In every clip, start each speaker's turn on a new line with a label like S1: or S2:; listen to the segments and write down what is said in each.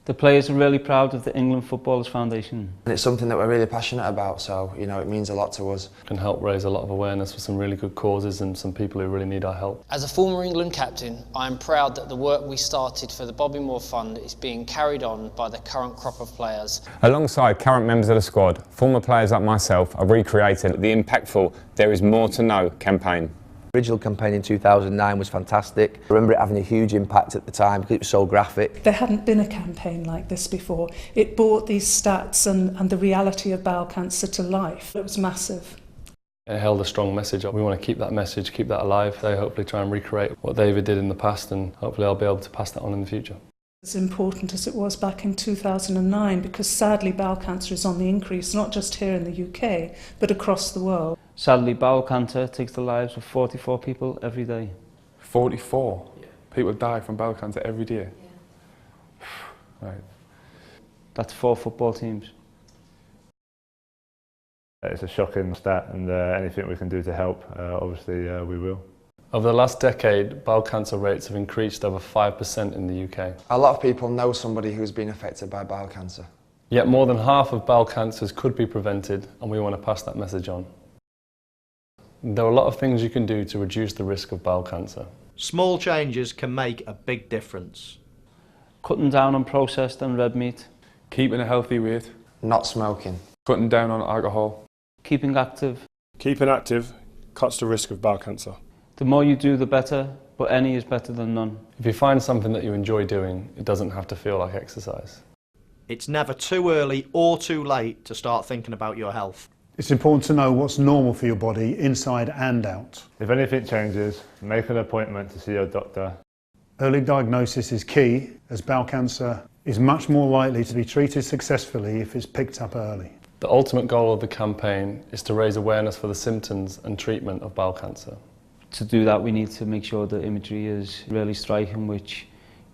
S1: The players are really proud of the England Footballers Foundation.
S2: And it's something that we're really passionate about, so you know, it means a lot to us.
S3: Can help raise a lot of awareness for some really good causes and some people who really need our help.
S4: As a former England captain, I am proud that the work we started for the Bobby Moore Fund is being carried on by the current crop of players.
S5: Alongside current members of the squad, former players like myself are recreating the impactful There Is More to Know campaign.
S6: The original campaign in 2009 was fantastic. I remember it having a huge impact at the time because it was so graphic.
S7: There hadn't been a campaign like this before. It brought these stats and the reality of bowel cancer to life. It was massive.
S3: It held a strong message. We want to keep that message, keep that alive. They hopefully try and recreate what David did in the past, and hopefully I'll be able to pass that on in the future.
S7: As important as it was back in 2009, because sadly bowel cancer is on the increase, not just here in the UK, but across the world.
S1: Sadly, bowel cancer takes the lives of 44 people every day.
S8: 44? Yeah. People die from bowel cancer every day? Yeah. Right.
S1: That's 4 football teams.
S9: It's a shocking stat, and anything we can do to help, obviously we will.
S3: Over the last decade, bowel cancer rates have increased over 5% in the UK.
S2: A lot of people know somebody who's been affected by bowel cancer.
S3: Yet more than half of bowel cancers could be prevented, and we want to pass that message on. There are a lot of things you can do to reduce the risk of bowel cancer.
S10: Small changes can make a big difference.
S1: Cutting down on processed and red meat.
S8: Keeping a healthy weight.
S2: Not smoking.
S8: Cutting down on alcohol.
S1: Keeping active.
S11: Keeping active cuts the risk of bowel cancer.
S1: The more you do, the better, but any is better than none.
S3: If you find something that you enjoy doing, it doesn't have to feel like exercise.
S10: It's never too early or too late to start thinking about your health.
S12: It's important to know what's normal for your body, inside and out.
S9: If anything changes, make an appointment to see your doctor.
S12: Early diagnosis is key, as bowel cancer is much more likely to be treated successfully if it's picked up early.
S3: The ultimate goal of the campaign is to raise awareness for the symptoms and treatment of bowel cancer.
S1: To do that, we need to make sure the imagery is really striking, which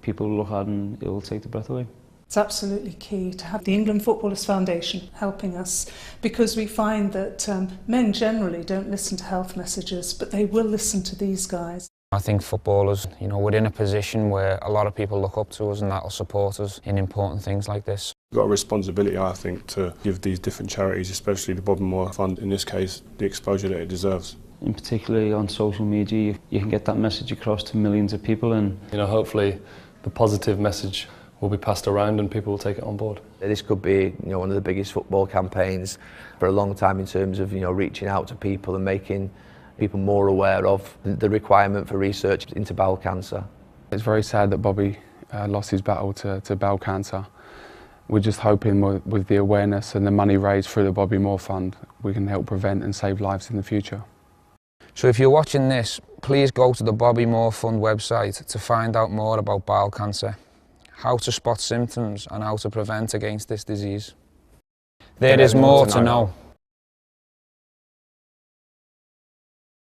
S1: people look at and it will take the breath away.
S7: It's absolutely key to have the England Footballers Foundation helping us, because we find that men generally don't listen to health messages, but they will listen to these guys.
S13: I think footballers, we're in a position where a lot of people look up to us and that will support us in important things like this.
S11: We've got a responsibility, I think, to give these different charities, especially the Bobby Moore Fund, in this case, the exposure that it deserves.
S1: And particularly on social media, you can get that message across to millions of people, and
S3: hopefully the positive message will be passed around and people will take it on board.
S6: This could be one of the biggest football campaigns for a long time in terms of reaching out to people and making people more aware of the requirement for research into bowel cancer.
S8: It's very sad that Bobby lost his battle to bowel cancer. We're just hoping with the awareness and the money raised through the Bobby Moore Fund, we can help prevent and save lives in the future.
S13: So if you're watching this, please go to the Bobby Moore Fund website to find out more about bowel cancer, how to spot symptoms and how to prevent against this disease. There is more to know.